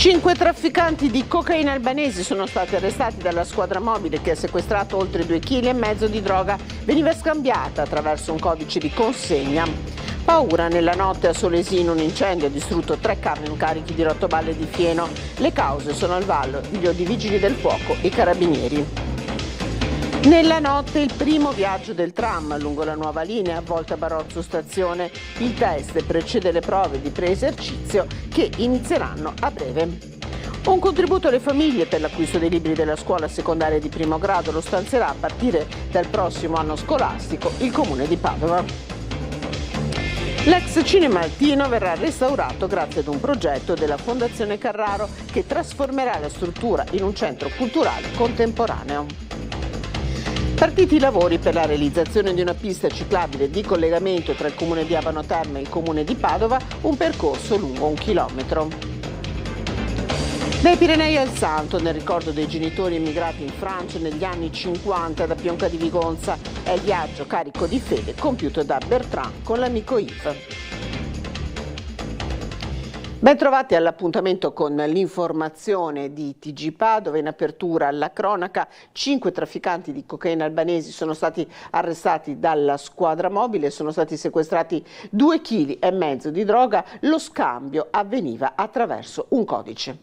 5 trafficanti di cocaina albanesi sono stati arrestati dalla squadra mobile che ha sequestrato oltre 2,5 kg di droga. Veniva scambiata attraverso un codice di consegna. Paura nella notte a Solesino, un incendio ha distrutto 3 camion carichi di rottoballe di fieno. Le cause sono al vaglio di vigili del fuoco e carabinieri. Nella notte il primo viaggio del tram lungo la nuova linea Volta Barozzo Stazione. Il test precede le prove di pre-esercizio che inizieranno a breve. Un contributo alle famiglie per l'acquisto dei libri della scuola secondaria di primo grado lo stanzierà a partire dal prossimo anno scolastico il Comune di Padova. L'ex Cinema Altino verrà restaurato grazie ad un progetto della Fondazione Carraro che trasformerà la struttura in un centro culturale contemporaneo. Partiti i lavori per la realizzazione di una pista ciclabile di collegamento tra il comune di Abano Terme e il comune di Padova, un percorso lungo 1 chilometro. Dai Pirenei al Santo, nel ricordo dei genitori emigrati in Francia negli anni 50 da Pionca di Vigonza, è il viaggio carico di fede compiuto da Bertrand con l'amico Yves. Ben trovati all'appuntamento con l'informazione di TG Padova. In apertura alla cronaca, 5 trafficanti di cocaina albanesi sono stati arrestati dalla squadra mobile, sono stati sequestrati 2,5 kg di droga, lo scambio avveniva attraverso un codice.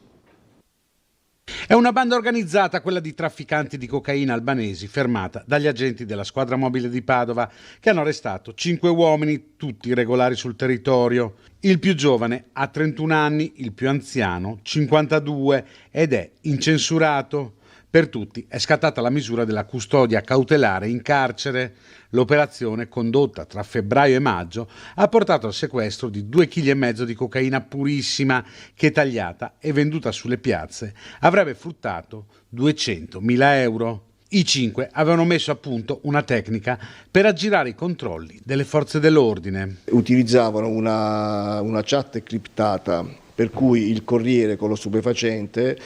È una banda organizzata, quella di trafficanti di cocaina albanesi, fermata dagli agenti della squadra mobile di Padova, che hanno arrestato 5 uomini, tutti irregolari sul territorio. Il più giovane ha 31 anni, il più anziano 52 ed è incensurato. Per tutti è scattata la misura della custodia cautelare in carcere. L'operazione, condotta tra febbraio e maggio, ha portato al sequestro di 2,5 kg di cocaina purissima che, tagliata e venduta sulle piazze, avrebbe fruttato 200.000 euro. I 5 avevano messo a punto una tecnica per aggirare i controlli delle forze dell'ordine. Utilizzavano una chat criptata per cui il corriere con lo stupefacente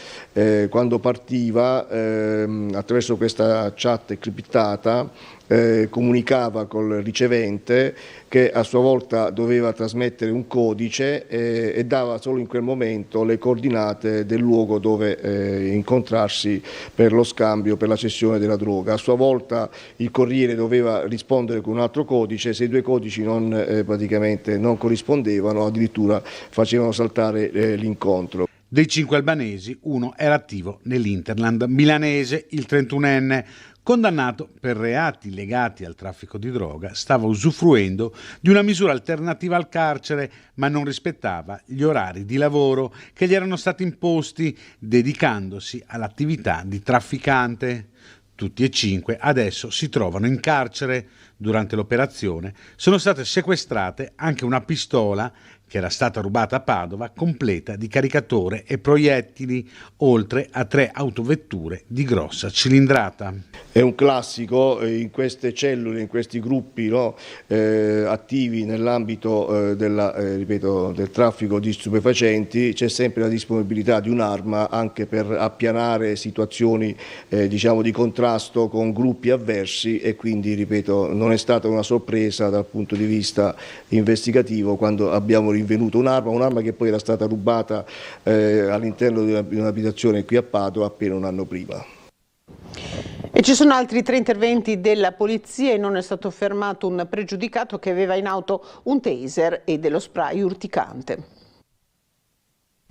quando partiva attraverso questa chat criptata comunicava col ricevente che a sua volta doveva trasmettere un codice e dava solo in quel momento le coordinate del luogo dove incontrarsi per lo scambio, per la cessione della droga. A sua volta il corriere doveva rispondere con un altro codice, se i 2 codici praticamente non corrispondevano, addirittura facevano saltare l'incontro. Dei 5 albanesi, uno era attivo nell'Interland milanese, il 31enne, condannato per reati legati al traffico di droga, stava usufruendo di una misura alternativa al carcere, ma non rispettava gli orari di lavoro che gli erano stati imposti, dedicandosi all'attività di trafficante. Tutti e 5 adesso si trovano in carcere. Durante l'operazione sono state sequestrate anche una pistola che era stata rubata a Padova, completa di caricatore e proiettili, oltre a 3 autovetture di grossa cilindrata. È un classico in queste cellule, in questi gruppi attivi nell'ambito del traffico di stupefacenti, c'è sempre la disponibilità di un'arma anche per appianare situazioni di contrasto con gruppi avversi e quindi, ripeto, non è stata una sorpresa dal punto di vista investigativo quando abbiamo rinvenuto un'arma che poi era stata rubata all'interno di un'abitazione qui a Padova appena un anno prima. E ci sono altri 3 interventi della polizia e non è stato fermato un pregiudicato che aveva in auto un taser e dello spray urticante.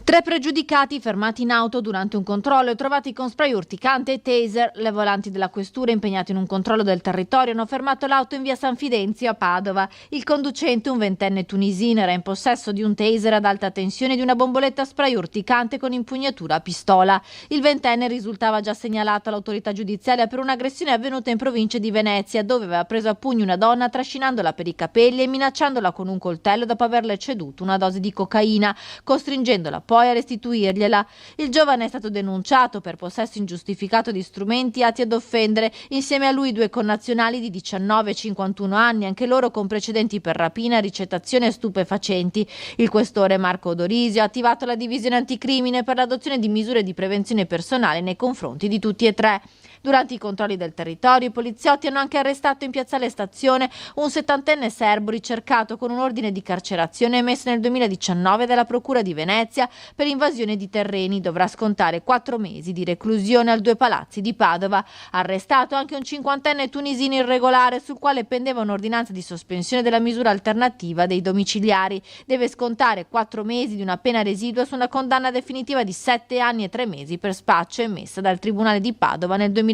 3 pregiudicati fermati in auto durante un controllo e trovati con spray urticante e taser. Le volanti della questura, impegnati in un controllo del territorio, hanno fermato l'auto in via San Fidenzio a Padova. Il conducente, un 20enne tunisino, era in possesso di un taser ad alta tensione e di una bomboletta spray urticante con impugnatura a pistola. Il 20enne risultava già segnalato all'autorità giudiziaria per un'aggressione avvenuta in provincia di Venezia, dove aveva preso a pugni una donna trascinandola per i capelli e minacciandola con un coltello dopo averle ceduto una dose di cocaina, costringendola poi a restituirgliela. Il giovane è stato denunciato per possesso ingiustificato di strumenti atti ad offendere. Insieme a lui 2 connazionali di 19 e 51 anni, anche loro con precedenti per rapina, ricettazione e stupefacenti. Il questore Marco Odorisio ha attivato la divisione anticrimine per l'adozione di misure di prevenzione personale nei confronti di tutti e 3. Durante i controlli del territorio, i poliziotti hanno anche arrestato in piazzale Stazione un 70enne serbo ricercato con un ordine di carcerazione emesso nel 2019 dalla Procura di Venezia per invasione di terreni. Dovrà scontare 4 mesi di reclusione al Due Palazzi di Padova. Arrestato anche un 50enne tunisino irregolare sul quale pendeva un'ordinanza di sospensione della misura alternativa dei domiciliari. Deve scontare 4 mesi di una pena residua su una condanna definitiva di 7 anni e 3 mesi per spaccio emessa dal Tribunale di Padova nel 2018.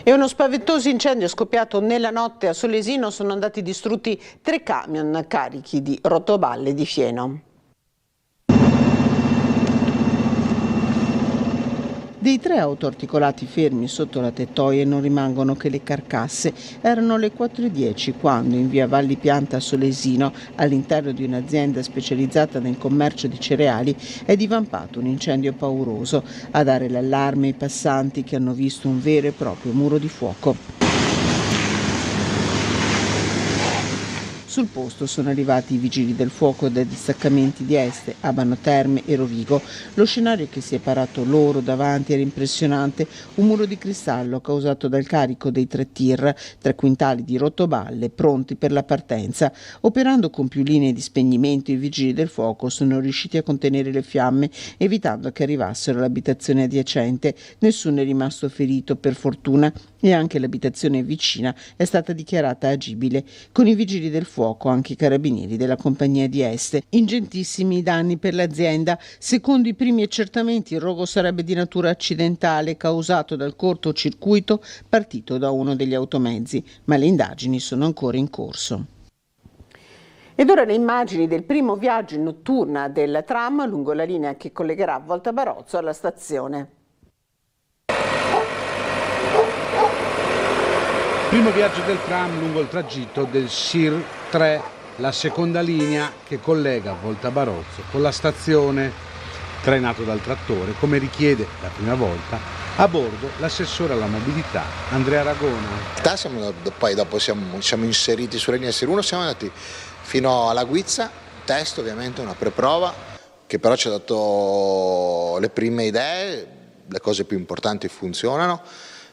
E uno spaventoso incendio scoppiato nella notte a Solesino, sono andati distrutti 3 camion carichi di rotoballe di fieno. Dei 3 autoarticolati fermi sotto la tettoia non rimangono che le carcasse. Erano le 4:10 quando in via Valli Pianta a Solesino, all'interno di un'azienda specializzata nel commercio di cereali, è divampato un incendio pauroso. A dare l'allarme i passanti che hanno visto un vero e proprio muro di fuoco. Sul posto sono arrivati i vigili del fuoco dai distaccamenti di Este, Abano Terme e Rovigo. Lo scenario che si è parato loro davanti era impressionante: un muro di cristallo causato dal carico dei 3 tir, 3 quintali di rotoballe pronti per la partenza. Operando con più linee di spegnimento, i vigili del fuoco sono riusciti a contenere le fiamme, evitando che arrivassero all'abitazione adiacente. Nessuno è rimasto ferito, per fortuna, e anche l'abitazione vicina è stata dichiarata agibile. Con i vigili del fuoco anche i carabinieri della compagnia di Este. Ingentissimi i danni per l'azienda. Secondo i primi accertamenti il rogo sarebbe di natura accidentale, causato dal cortocircuito partito da uno degli automezzi, ma le indagini sono ancora in corso. Ed ora le immagini del primo viaggio in notturna del tram lungo la linea che collegherà Volta Barozzo alla stazione. Primo viaggio del tram lungo il tragitto del SIR 3, la seconda linea che collega Volta Barozzo con la stazione, trainato dal trattore, come richiede la prima volta a bordo l'assessore alla mobilità Andrea Ragona. Poi dopo siamo inseriti sulla linea SIR 1, siamo andati fino alla Guizza, test ovviamente, una preprova che però ci ha dato le prime idee, le cose più importanti funzionano.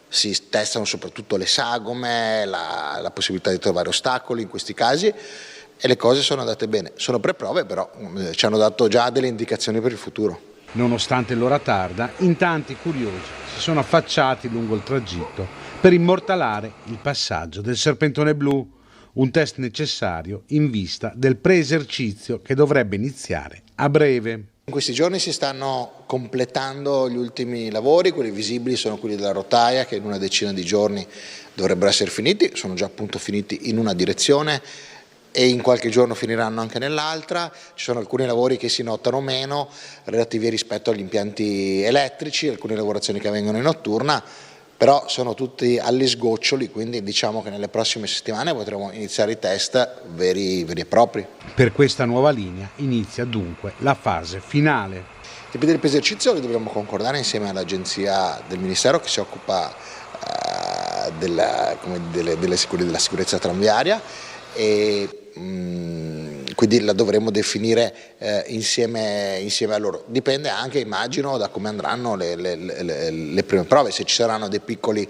Si testano soprattutto le sagome, la possibilità di trovare ostacoli in questi casi, e le cose sono andate bene. Sono preprove, però ci hanno dato già delle indicazioni per il futuro. Nonostante l'ora tarda, in tanti curiosi si sono affacciati lungo il tragitto per immortalare il passaggio del serpentone blu, un test necessario in vista del pre-esercizio che dovrebbe iniziare a breve. In questi giorni si stanno completando gli ultimi lavori, quelli visibili sono quelli della rotaia che in una decina di giorni dovrebbero essere finiti, sono già appunto finiti in una direzione e in qualche giorno finiranno anche nell'altra. Ci sono alcuni lavori che si notano meno relativi rispetto agli impianti elettrici, alcune lavorazioni che avvengono in notturna, però sono tutti agli sgoccioli, quindi diciamo che nelle prossime settimane potremo iniziare i test veri e propri. Per questa nuova linea inizia dunque la fase finale. I tempi del esercizio li dobbiamo concordare insieme all'agenzia del Ministero che si occupa della sicurezza tranviaria e quindi la dovremo definire insieme a loro. Dipende anche, immagino, da come andranno le prime prove, se ci saranno dei piccoli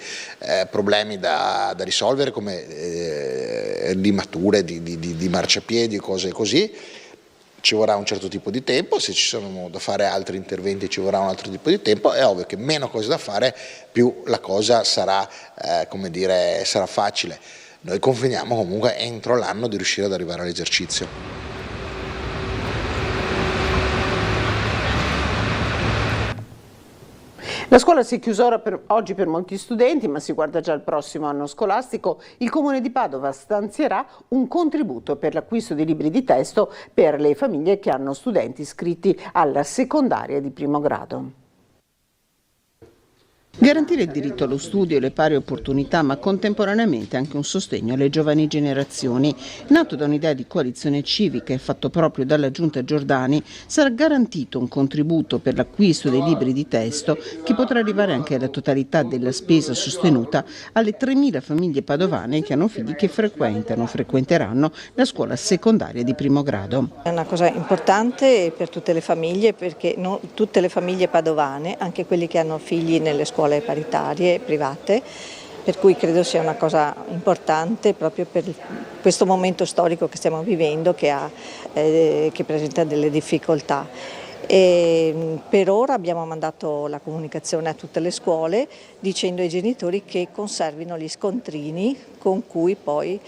problemi da risolvere come limature di marciapiedi, cose così, ci vorrà un certo tipo di tempo. Se ci sono da fare altri interventi ci vorrà un altro tipo di tempo. È ovvio che meno cose da fare, più la cosa sarà, sarà facile. Noi confidiamo comunque entro l'anno di riuscire ad arrivare all'esercizio. La scuola si è chiusa oggi per molti studenti, ma si guarda già al prossimo anno scolastico. Il Comune di Padova stanzierà un contributo per l'acquisto di libri di testo per le famiglie che hanno studenti iscritti alla secondaria di primo grado. Garantire il diritto allo studio e le pari opportunità, ma contemporaneamente anche un sostegno alle giovani generazioni. Nato da un'idea di coalizione civica e fatto proprio dalla Giunta Giordani, sarà garantito un contributo per l'acquisto dei libri di testo che potrà arrivare anche alla totalità della spesa sostenuta alle 3.000 famiglie padovane che hanno figli che frequenteranno la scuola secondaria di primo grado. È una cosa importante per tutte le famiglie, perché non tutte le famiglie padovane, anche quelli che hanno figli nelle scuole scuole paritarie private, per cui credo sia una cosa importante proprio per questo momento storico che stiamo vivendo che presenta delle difficoltà. E per ora abbiamo mandato la comunicazione a tutte le scuole dicendo ai genitori che conservino gli scontrini con cui poi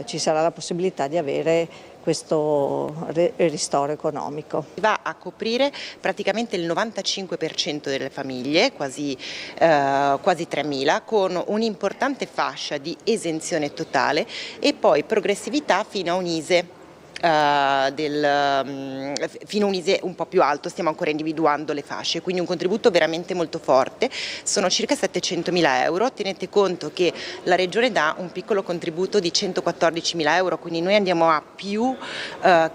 ci sarà la possibilità di avere questo ristoro economico. Va a coprire praticamente il 95% delle famiglie, quasi 3.000, con un'importante fascia di esenzione totale e poi progressività fino a un ISE. Fino a un ISE un po' più alto, stiamo ancora individuando le fasce, quindi un contributo veramente molto forte, sono circa 700.000 euro, tenete conto che la Regione dà un piccolo contributo di 114.000 euro, quindi noi andiamo a più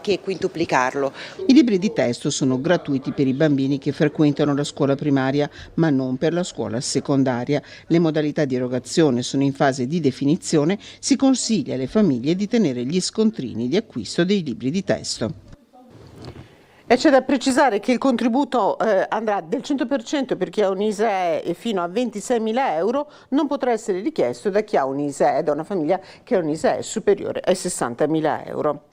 che quintuplicarlo. I libri di testo sono gratuiti per i bambini che frequentano la scuola primaria, ma non per la scuola secondaria. Le modalità di erogazione sono in fase di definizione, si consiglia alle famiglie di tenere gli scontrini di acquisto dei libri di testo. E c'è da precisare che il contributo andrà del 100% per chi ha un ISEE e fino a 26.000 euro, non potrà essere richiesto da chi ha un ISEE, da una famiglia che ha un ISEE superiore ai 60.000 euro.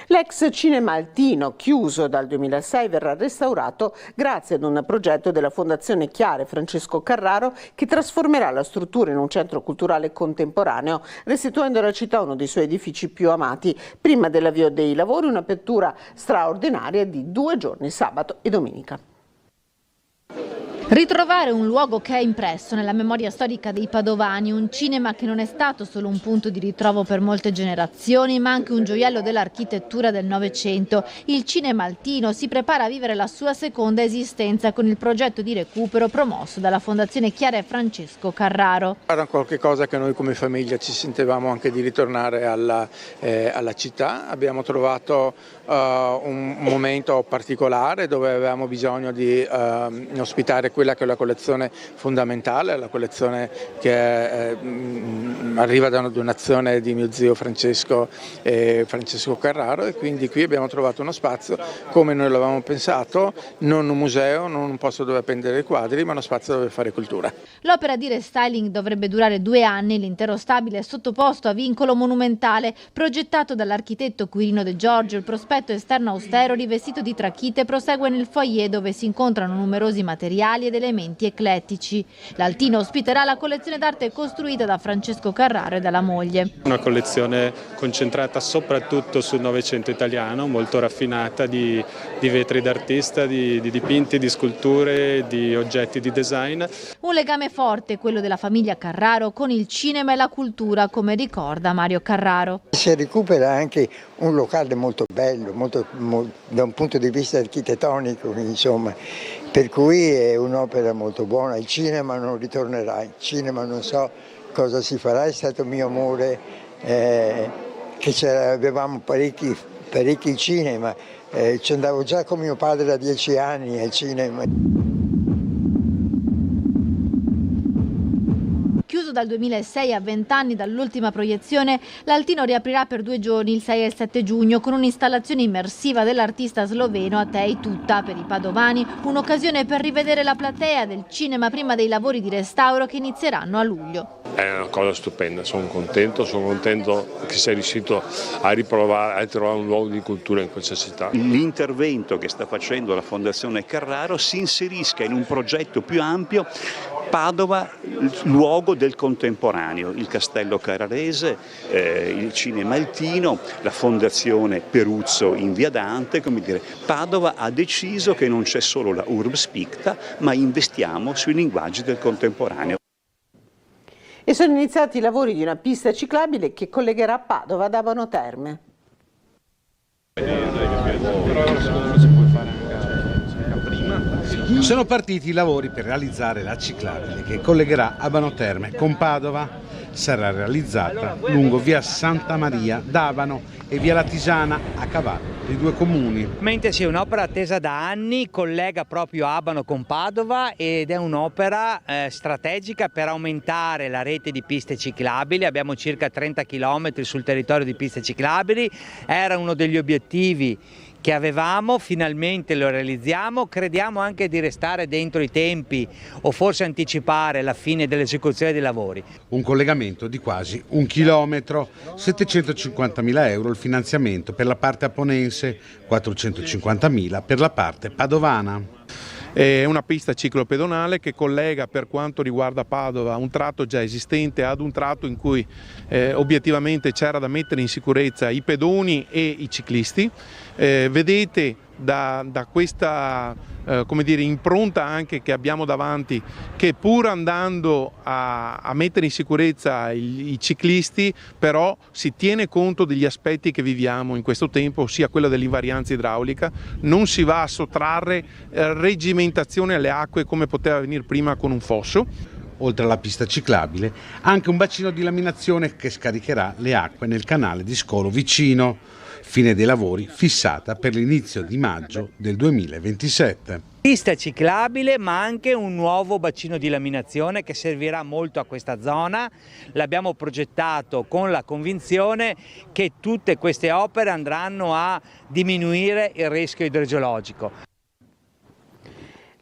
L'ex Cinema Altino, chiuso dal 2006, verrà restaurato grazie ad un progetto della Fondazione Chiara e Francesco Carraro che trasformerà la struttura in un centro culturale contemporaneo, restituendo alla città uno dei suoi edifici più amati. Prima dell'avvio dei lavori, un'apertura straordinaria di 2 giorni, sabato e domenica. Ritrovare un luogo che è impresso nella memoria storica dei padovani, un cinema che non è stato solo un punto di ritrovo per molte generazioni, ma anche un gioiello dell'architettura del Novecento. Il Cinema Altino si prepara a vivere la sua seconda esistenza con il progetto di recupero promosso dalla Fondazione Chiara e Francesco Carraro. Era qualche cosa che noi come famiglia ci sentivamo anche di ritornare alla città. Abbiamo trovato un momento particolare dove avevamo bisogno di ospitare quella che è la collezione fondamentale, la collezione che arriva da una donazione di mio zio Francesco Carraro, e quindi qui abbiamo trovato uno spazio come noi l'avevamo pensato, non un museo, non un posto dove appendere i quadri, ma uno spazio dove fare cultura. L'opera di restyling dovrebbe durare 2 anni, l'intero stabile è sottoposto a vincolo monumentale, progettato dall'architetto Quirino De Giorgio. Il prospetto esterno austero rivestito di trachite prosegue nel foyer dove si incontrano numerosi materiali ed elementi eclettici. L'Altino ospiterà la collezione d'arte costruita da Francesco Carraro e dalla moglie. Una collezione concentrata soprattutto sul Novecento italiano, molto raffinata di vetri d'artista, di dipinti, di sculture, di oggetti di design. Un legame forte, quello della famiglia Carraro, con il cinema e la cultura, come ricorda Mario Carraro. Si recupera anche un locale molto bello, da un punto di vista architettonico, insomma, per cui è un'opera molto buona. Il cinema non ritornerà, il cinema non so cosa si farà, è stato mio amore, che avevamo parecchi cinema, ci andavo già con mio padre da 10 anni al cinema. Chiuso dal 2006 a 20 anni dall'ultima proiezione, l'Altino riaprirà per 2 giorni, il 6 e il 7 giugno, con un'installazione immersiva dell'artista sloveno A Te i tutta. Per i padovani un'occasione per rivedere la platea del cinema prima dei lavori di restauro che inizieranno a luglio. È una cosa stupenda, sono contento che sei riuscito a trovare un luogo di cultura in questa città. L'intervento che sta facendo la Fondazione Carraro si inserisca in un progetto più ampio. Padova, luogo del contemporaneo, il Castello Carrarese, il Cinema Altino, la Fondazione Peruzzo in Via Dante, come dire, Padova ha deciso che non c'è solo la Urbs Picta, ma investiamo sui linguaggi del contemporaneo. E sono iniziati i lavori di una pista ciclabile che collegherà Padova ad Abano Terme. Sono partiti i lavori per realizzare la ciclabile che collegherà Abano Terme con Padova. Sarà realizzata lungo via Santa Maria d'Abano e via La Tisana, a cavallo dei 2 comuni. Mentre sia un'opera attesa da anni, collega proprio Abano con Padova ed è un'opera strategica per aumentare la rete di piste ciclabili. Abbiamo circa 30 km sul territorio di piste ciclabili, era uno degli obiettivi che avevamo, finalmente lo realizziamo, crediamo anche di restare dentro i tempi o forse anticipare la fine dell'esecuzione dei lavori. Un collegamento di quasi 1 chilometro, 750.000 euro il finanziamento per la parte aponense, 450.000 per la parte padovana. È una pista ciclopedonale che collega, per quanto riguarda Padova, un tratto già esistente ad un tratto in cui obiettivamente c'era da mettere in sicurezza i pedoni e i ciclisti. Vedete da questa impronta anche che abbiamo davanti che pur andando a mettere in sicurezza i ciclisti, però si tiene conto degli aspetti che viviamo in questo tempo, ossia quello dell'invarianza idraulica, non si va a sottrarre reggimentazione alle acque come poteva avvenire prima con un fosso. Oltre alla pista ciclabile, anche un bacino di laminazione che scaricherà le acque nel canale di Scolo vicino. Fine dei lavori fissata per l'inizio di maggio del 2027. Pista ciclabile ma anche un nuovo bacino di laminazione che servirà molto a questa zona. L'abbiamo progettato con la convinzione che tutte queste opere andranno a diminuire il rischio idrogeologico.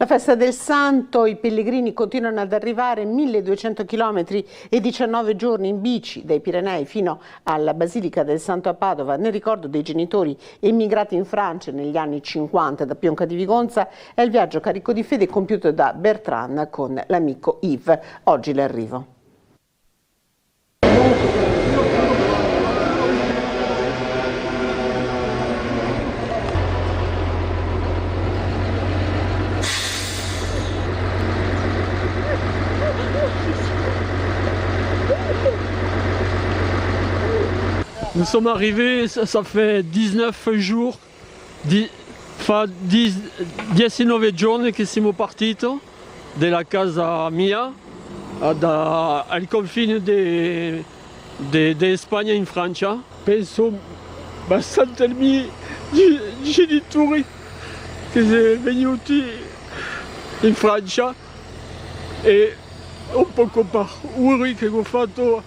La festa del Santo, i pellegrini continuano ad arrivare 1200 km e 19 giorni in bici dai Pirenei fino alla Basilica del Santo a Padova, nel ricordo dei genitori emigrati in Francia negli anni 50 da Pionca di Vigonza. È il viaggio carico di fede compiuto da Bertrand con l'amico Yves. Oggi l'arrivo. Nous sommes arrivés, ça fait 19 jours, 19 giorni che siamo partiti dalla casa mia al confine di Spagna in Francia. Penso abbastanza ai miei genitori che sono venuti in Francia e un poco per Uri che ho fatto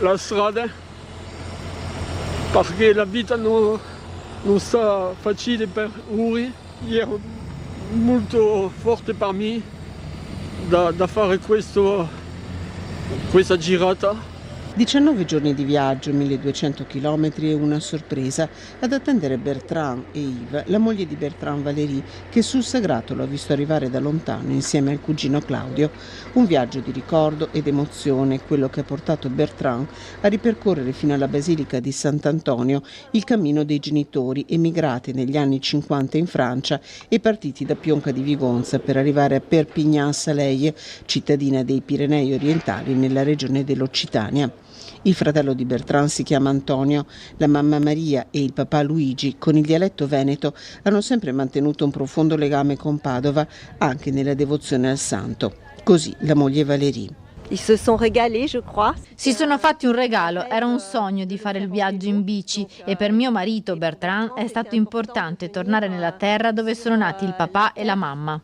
la strada. Perché la vita non sta facile per Uri, era molto forte per me da fare questa girata. 19 giorni di viaggio, 1200 km e una sorpresa ad attendere Bertrand e Yves, la moglie di Bertrand, Valérie, che sul sagrato lo ha visto arrivare da lontano insieme al cugino Claudio. Un viaggio di ricordo ed emozione, quello che ha portato Bertrand a ripercorrere fino alla Basilica di Sant'Antonio il cammino dei genitori emigrati negli anni 50 in Francia e partiti da Pionca di Vigonza per arrivare a Perpignan-Saleilles, cittadina dei Pirenei orientali nella regione dell'Occitania. Il fratello di Bertrand si chiama Antonio, la mamma Maria e il papà Luigi, con il dialetto veneto, hanno sempre mantenuto un profondo legame con Padova, anche nella devozione al santo. Così la moglie Valérie. Si sono fatti un regalo, era un sogno di fare il viaggio in bici e per mio marito Bertrand è stato importante tornare nella terra dove sono nati il papà e la mamma.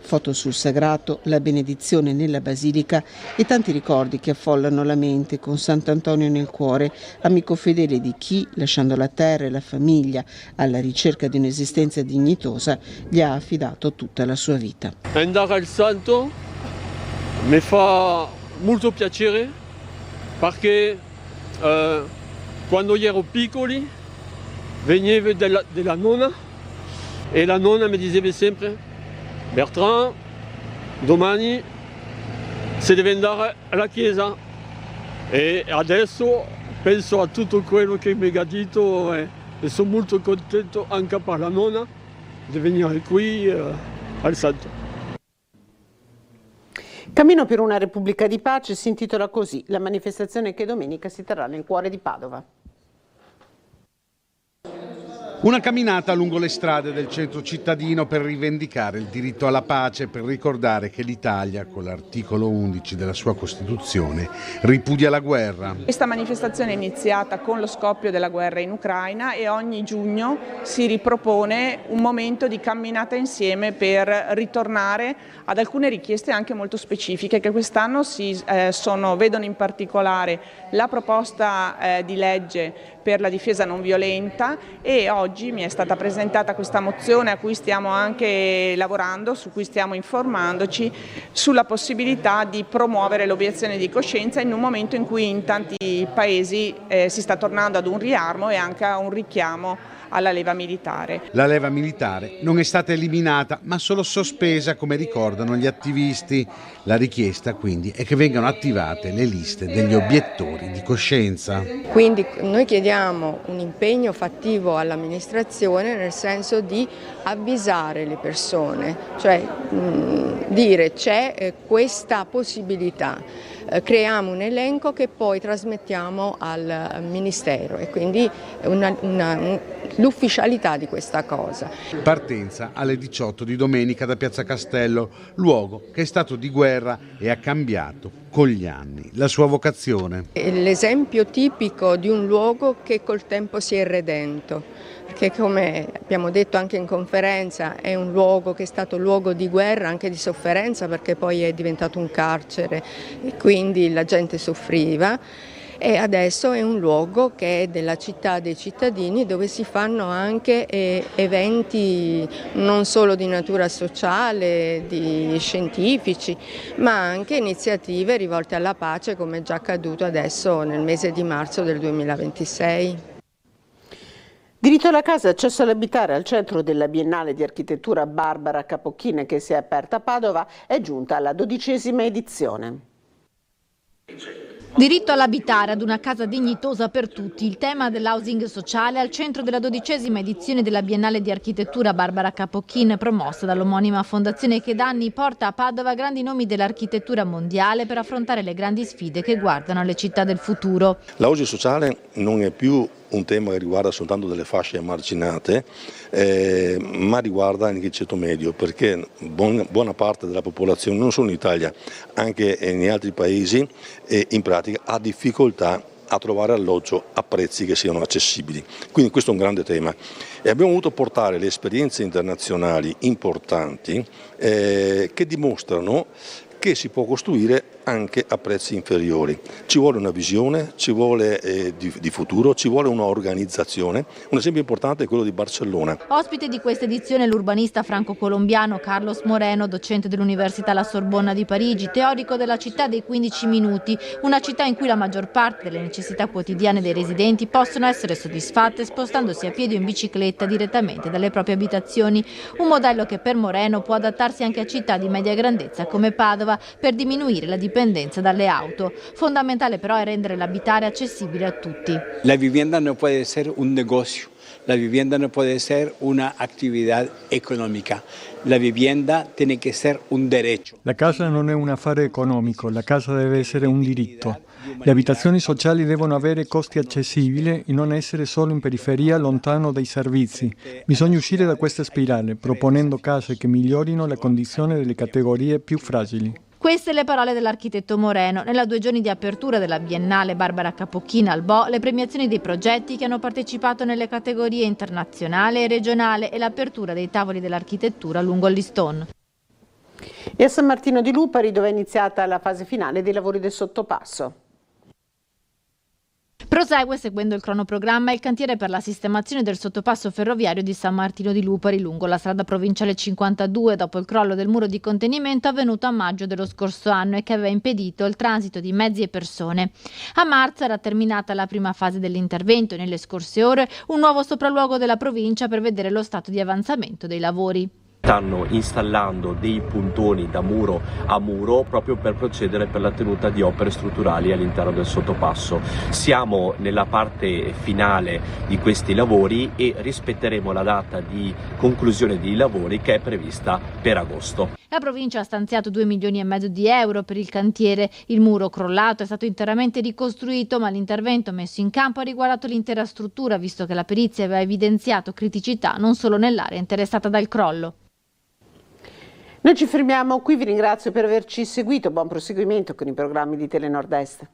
Foto sul sagrato, la benedizione nella basilica e tanti ricordi che affollano la mente, con Sant'Antonio nel cuore, amico fedele di chi, lasciando la terra e la famiglia alla ricerca di un'esistenza dignitosa, gli ha affidato tutta la sua vita. Andare al santo mi fa molto piacere perché quando ero piccoli veniva della nonna e la nonna mi diceva sempre: Bertrand, domani si deve andare alla chiesa, e adesso penso a tutto quello che mi ha detto e sono molto contento anche per la nonna di venire qui al santo. Cammino per una Repubblica di pace si intitola così la manifestazione che domenica si terrà nel cuore di Padova. Una camminata lungo le strade del centro cittadino per rivendicare il diritto alla pace, per ricordare che l'Italia, con l'articolo 11 della sua Costituzione, ripudia la guerra. Questa manifestazione è iniziata con lo scoppio della guerra in Ucraina e ogni giugno si ripropone un momento di camminata insieme per ritornare ad alcune richieste anche molto specifiche che quest'anno vedono in particolare la proposta di legge per la difesa non violenta, e oggi mi è stata presentata questa mozione a cui stiamo anche lavorando, su cui stiamo informandoci, sulla possibilità di promuovere l'obiezione di coscienza in un momento in cui in tanti paesi si sta tornando ad un riarmo e anche a un richiamo alla leva militare. La leva militare non è stata eliminata, ma solo sospesa, come ricordano gli attivisti. La richiesta quindi è che vengano attivate le liste degli obiettori di coscienza. Quindi noi chiediamo un impegno fattivo all'amministrazione, nel senso di avvisare le persone, cioè dire c'è questa possibilità. Creiamo un elenco che poi trasmettiamo al Ministero, e quindi l'ufficialità di questa cosa. Partenza alle 18 di domenica da Piazza Castello, luogo che è stato di guerra e ha cambiato con gli anni la sua vocazione. È l'esempio tipico di un luogo che col tempo si è redento, perché come abbiamo detto anche in conferenza è un luogo che è stato luogo di guerra, anche di sofferenza, perché poi è diventato un carcere e quindi la gente soffriva, e adesso è un luogo che è della città dei cittadini, dove si fanno anche eventi non solo di natura sociale, di scientifici, ma anche iniziative rivolte alla pace, come è già accaduto adesso nel mese di marzo del 2026. Diritto alla casa e accesso all'abitare al centro della Biennale di Architettura Barbara Capocchine, che si è aperta a Padova, è giunta alla 12ª edizione. Diritto all'abitare, ad una casa dignitosa per tutti, il tema dell'housing sociale al centro della 12ª edizione della Biennale di Architettura Barbara Capocchine, promossa dall'omonima fondazione che da anni porta a Padova grandi nomi dell'architettura mondiale per affrontare le grandi sfide che guardano alle città del futuro. L'housing sociale non è più un tema che riguarda soltanto delle fasce emarginate, ma riguarda anche il ceto medio, perché buona parte della popolazione, non solo in Italia, anche in altri paesi, in pratica ha difficoltà a trovare alloggio a prezzi che siano accessibili. Quindi questo è un grande tema. E abbiamo voluto portare le esperienze internazionali importanti che dimostrano che si può costruire anche a prezzi inferiori. Ci vuole una visione, ci vuole di futuro, ci vuole un'organizzazione. Un esempio importante è quello di Barcellona. Ospite di questa edizione l'urbanista franco-colombiano Carlos Moreno, docente dell'Università La Sorbonna di Parigi, teorico della città dei 15 minuti, una città in cui la maggior parte delle necessità quotidiane dei residenti possono essere soddisfatte spostandosi a piedi o in bicicletta direttamente dalle proprie abitazioni. Un modello che per Moreno può adattarsi anche a città di media grandezza come Padova per diminuire la dipendenza dalle auto. Fondamentale però è rendere l'abitare accessibile a tutti. La vivienda no puede ser un negocio, la vivienda no puede ser una actividad económica, la vivienda tiene que ser un derecho. La casa non è un affare economico, la casa deve essere un diritto. Le abitazioni sociali devono avere costi accessibili e non essere solo in periferia, lontano dai servizi. Bisogna uscire da questa spirale, proponendo case che migliorino la condizione delle categorie più fragili. Queste le parole dell'architetto Moreno. Nella 2 giorni di apertura della Biennale Barbara Capocchine al Bo, le premiazioni dei progetti che hanno partecipato nelle categorie internazionale e regionale e l'apertura dei tavoli dell'architettura lungo l'Iston. E a San Martino di Lupari, dove è iniziata la fase finale dei lavori del sottopasso. Prosegue, seguendo il cronoprogramma, il cantiere per la sistemazione del sottopasso ferroviario di San Martino di Lupari lungo la strada provinciale 52 dopo il crollo del muro di contenimento avvenuto a maggio dello scorso anno e che aveva impedito il transito di mezzi e persone. A marzo era terminata la prima fase dell'intervento e nelle scorse ore un nuovo sopralluogo della provincia per vedere lo stato di avanzamento dei lavori. Stanno installando dei puntoni da muro a muro proprio per procedere per la tenuta di opere strutturali all'interno del sottopasso. Siamo nella parte finale di questi lavori e rispetteremo la data di conclusione dei lavori che è prevista per agosto. La provincia ha stanziato 2,5 milioni di euro per il cantiere. Il muro crollato è stato interamente ricostruito, ma l'intervento messo in campo ha riguardato l'intera struttura, visto che la perizia aveva evidenziato criticità non solo nell'area interessata dal crollo. Noi ci fermiamo qui, vi ringrazio per averci seguito, buon proseguimento con i programmi di Telenord Est.